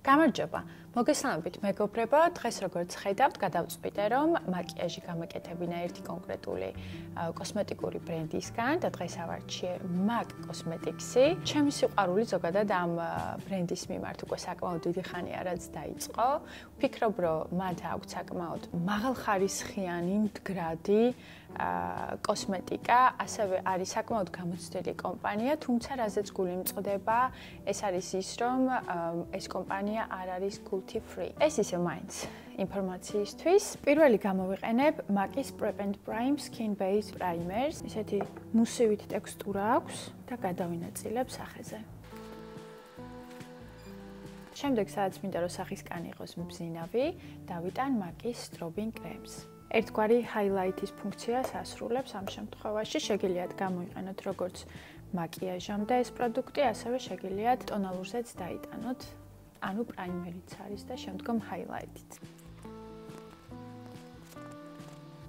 გამარჯობა. მოგესალმებით მეგობრებო, დღეს როგორც ხედავთ, გადავწყვიტე რომ მაკიაჟი გამეკეთებინა ერთი კონკრეტული კოსმეტიკური ბრენდისგან და დღეს ავარჩიე MAC Cosmetics-ი. ჩემი სიყვარული ზოგადად ამ ბრენდის მიმართ უკვე საკმაოდ დიდი ხანია რაც დაიწყო. ვფიქრობ რომ მათ აქვს საკმაოდ მაღალხარისხიანი მდგრადი კოსმეტიკა, ასევე არის საკმაოდ გამოცდილი კომპანია, თუმცა რაზეც გული მწყდება, ეს არის ის რომ ეს კომპანია არ არის cruelty free. ეს ისე მაინც ინფორმაციისთვის. პირველი გამოვიყენებ MAC-ის Prep and Prime Skin Base Primers. ისეთი მუსივით ტექსტურა აქვს და გადავინაწილებ სახეზე. შემდეგ, სადაც მინდა რომ სახისკანი იყოს მბზინავი, დავიტან MAC-ის Strobing Creams. ერთგვარი highlight-ის ფუნქციას ასრულებს ამ შემთხვევაში. შეგიძლიათ გამოიყენოთ როგორც მაკიაჟამდე ეს პროდუქტი, ასევე შეგიძლიათ ტონალურზეც დაიტანოთ. ანუ პრაიმერიც არის და შემდგომ highlight-იც.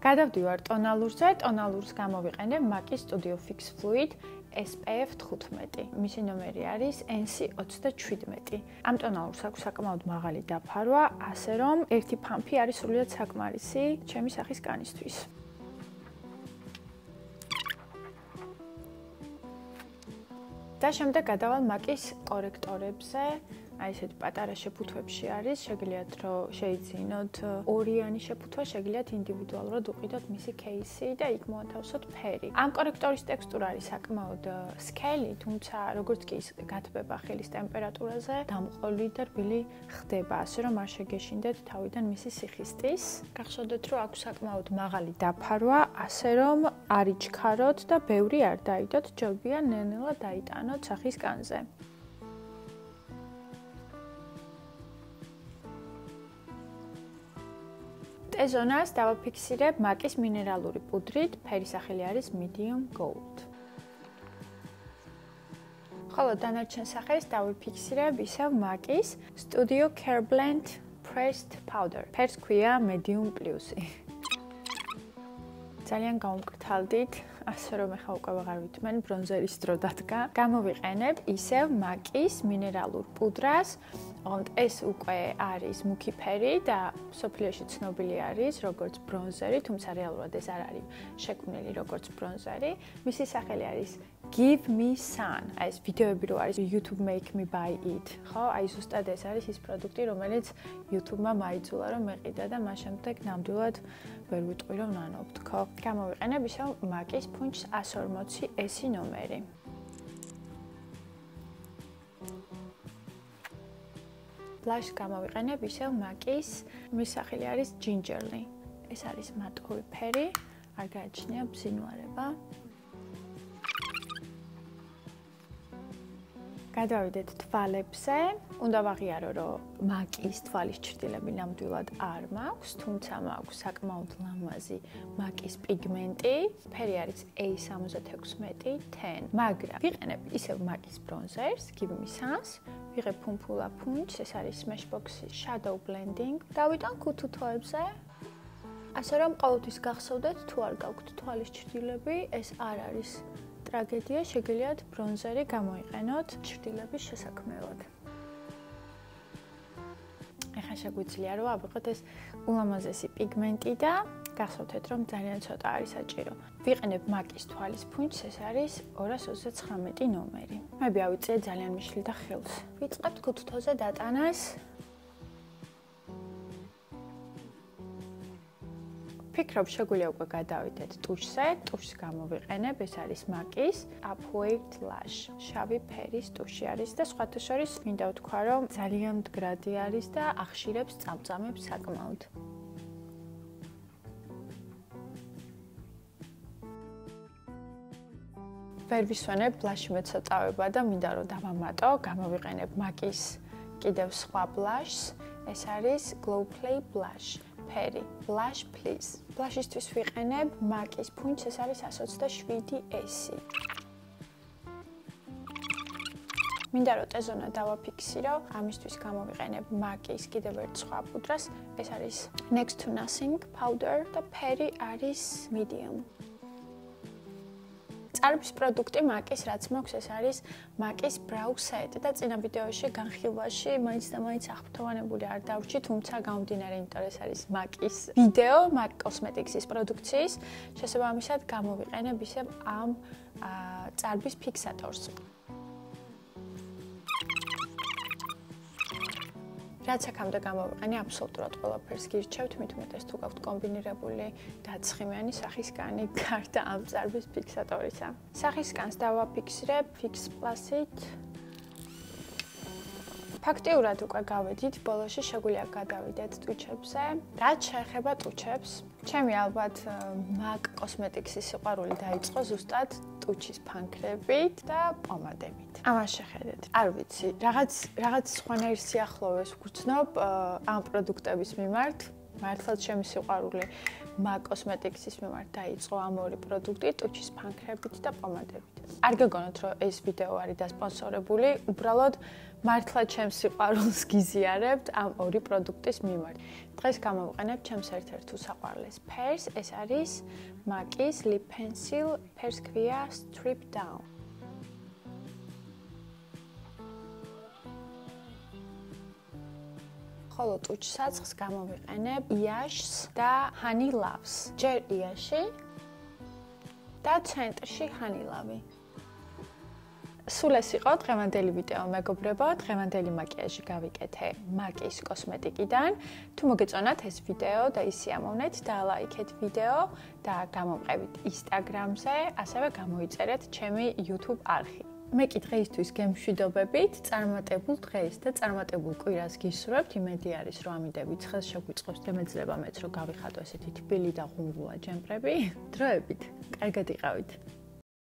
გადავდივარ ტონალურზე. ტონალურს გამოვიყენებ MAC-ის Studio Fix Fluid SPF 15. მისი ნომერი არის NC27. ამ ტონალურს აქვს საკმაოდ მაღალი დაფარვა, ასე რომ ერთი ფამფი არის სრულიად საკმარისი ჩემი სახის კანისთვის. და შემდეგ გადავალ MAC-ის კორექტორებზე. აი ესეთი პატარა შეფუთვებში არის, შეგიძლიათ რომ შეიძინოთ ორიანი შეფუთვა, შეგიძლიათ ინდივიდუალურად უყიდოთ მისი кейსი და იქ მოათავსოთ ფერი. ამ კორექტორის ტექსტურა არის საკმაოდ სქელი, თუმცა როგორც კი ის გათბება ხელის ტემპერატურაზე, დამყოლი და რბილი ხდება, ასე რომ არ შეგეშინდეთ თავიდან მისი სიხისტის. გახსოვდეთ რომ აქვს საკმაოდ მაღალი დაფარვა, ასე რომ არ იჩქაროთ და ბევრი არ დაიდოთ, ჯობია ნელ-ნელა დაიტანოთ სახის კანზე. ზონას დავაფიქსირებ MAC-ის მინერალური პუდრით, ფერის სახელი არის Medium Gold. ხოლო დანარჩენ სახეს დავიფიქსირებ ისევ MAC-ის Studio Care Blend Pressed Powder. ფერს ქვია Medium Plus-ი. ძალიან გავუმკრთალდით, ასე რომ ეხლა უკვე ვეღარ ვითმენ ბრონზერის დრო დადგა. გამოვიყენებ ისევ MAC-ის მინერალურ პუდრას. ოღონდ ეს უკვე არის მუქი ფერი და სოფლიოში ცნობილი არის როგორც ბრონზერი, თუმცა რეალურად ეს არ არის შექმნილი როგორც ბრონზერი. მისი სახელი არის Give Me Sun. აი ეს ვიდეოები რო არის YouTube Make Me Buy It. ხო, აი ზუსტად ეს არის ის პროდუქტი, რომელიც YouTube-მა მაიძულა რომ მეყიდა და მას შემდეგ ნამდვილად ვერ ვიტყვი რომ ნანობთ, ხო? გამოვიყენებ ისევ MAC-ის Punch 140 S ნომერი. ბლაშს გამოვიყენებ ისევ MAC-ის, მის სახელი არის Gingerly. ეს არის მატოვი ფერი, არ გააჩნია ბზინვარება. გადავიდეთ თვალებზე. უნდა ვაღიარო, რომ MAC-ის თვალის ჭრილები ნამდვილად არ მაქვს, თუმცა მაქვს საკმაოდ ლამაზი MAC-ის პიგმენტი. ფერი არის A76 10. მაგრამ ვიყენებ ისევ MAC-ის ბრონზერს, Give Me Sun-ს, ვიღებ ფუმფულა Punch, ეს არის Smashbox-ის Shadow Blending. დავიტან ქუთუ თვალებზე. ასე რომ ყოველთვის გახსოვდეთ, თუ არ გაქვთ თვალის ჭრილები, ეს არ არის ტრაგედია, შეგიძლიათ ბრონზერი გამოიყენოთ ჭრილების შესაქმნელად. ეხლა შეგვიძლია რომ ავიღოთ ეს ულამაზესი პიგმენტი და გახსოვდეთ რომ ძალიან ცოტა არის საჭირო. ვიყენებ MAC-ის თვალის ფუნჩს, ეს არის 229 ნომერი. მე ავიწიე ძალიან მიშლი და ხელს. ვიწყებთ ქუთუთოზე დატანას. ვფიქრობ, შეგვიძლია უკვე გადავიდეთ ტუშზე. ტუშს გამოვიყენებ, ეს არის MAC-ის Upweight Lash. შავი ფერის ტუში არის და სხვათა შორის მინდა ვთქვა, რომ ძალიან მდგრადი არის და ახშირებს წამწამებს საკმაოდ. ვერ ვისვენებ ბლაში მეცოტავება და მინდა რომ დავამატო. გამოვიყენებ MAC-ის კიდევ სხვა ბლაშს. ეს არის Glow Play Blush. ფერი Blush Please. ბლაშისთვის ვიყენებ MAC-ის Punch, ეს არის 127 S. მინდა რომ ზონა დავაფიქსირო, ამისთვის გამოვიყენებ MAC-ის კიდევ ერთ სხვა პუდრას. ეს არის Next to Nothing Powder და ფერი არის Medium. წარბის პროდუქტი MegiBeauty, რაც მოქვს, ეს არის MegiBeauty brow set და წინა ვიდეოში განხილვაში მაინც და მაინც აღფრთოვანებული არ დავრჩი, თუმცა გამომდინარე, იმიტომ ეს არის MegiBeauty-ის ვიდეო, MegiBeauty Cosmetics-ის პროდუქციის, შესაბამისად გამოვიყენებ ისევ ამ წარბის ფიქსატორს. რაც აქამდე გამოვიყენე, აბსოლუტურად ყველაფერს გირჩევთ, მით უმეტეს თუ გაქვთ კომბინირებული დაცხიმიანი სახისგანი გარდა ამ წარბის ფიქსატორისა. სახისგანს დავაფიქსირებ Fix Plus-ით. ფაქტიურად უკვე გავედით, ბოლოში შეგვიძლია გადავიდეთ ტუჩებზე. რაც შეეხება ტუჩებს, ჩემი ალბათ MegiBeauty Cosmetics-ის სიყვარული დაიწყო ზუსტად ტუჩის ფანქრებით და პომადებით. ამას შეხედეთ. არ ვიცი, რაღაც სხვანაირ სიახლოვეს ვგრძნობ ამ პროდუქტების მიმართ. მართლაც ჩემი სიყვარული MegiBeauty Cosmetics-ის მიმართ დაიწყო ამ ორი პროდუქტი, ტუჩის ფანქრებით და პომადებით. არ გეგონოთ, რომ ეს ვიდეო არის დასპონსორებული, უბრალოდ მართლა ჩემს სიყვარულს გიზიარებთ ამ ორი პროდუქტის მიმართ. დღეს გამოვყენებ ჩემს ერთ-ერთ უსაყვარლეს ფერს, ეს არის MegiBeauty-ის Lip Pencil, ფერს ქვია Strip Down. ხოლო ტუჩსაც გამოვიყენებ MegiBeauty-ს და Honey Loves. ჯერ MegiBeauty-ში და ცენტრში Honey Love-ი. სულ ეს იყო დღევანდელი ვიდეო, მეგობრებო, დღევანდელი მაკიაჟი გავიკეთე MegiBeauty კოსმეტიკიდან. თუ მოგეწონათ ეს ვიდეო და ისიამოვნეთ, დალაიქეთ ვიდეო და გამომყევით Instagram-ზე, ასევე გამოიწერეთ ჩემი YouTube არხი. მე კი დღეისთვის გემშვიდობებით, წარმატებულ დღეს და წარმატებულ კვირას გისურვებთ. იმედი არის, რომ ამიდებით ხელს შეგვიწყობს და მეძლება მეც რომ გავიხატო ესეთი თბილი და ღუნღულა ჯემპრები. დროებით, კარგად იყავით.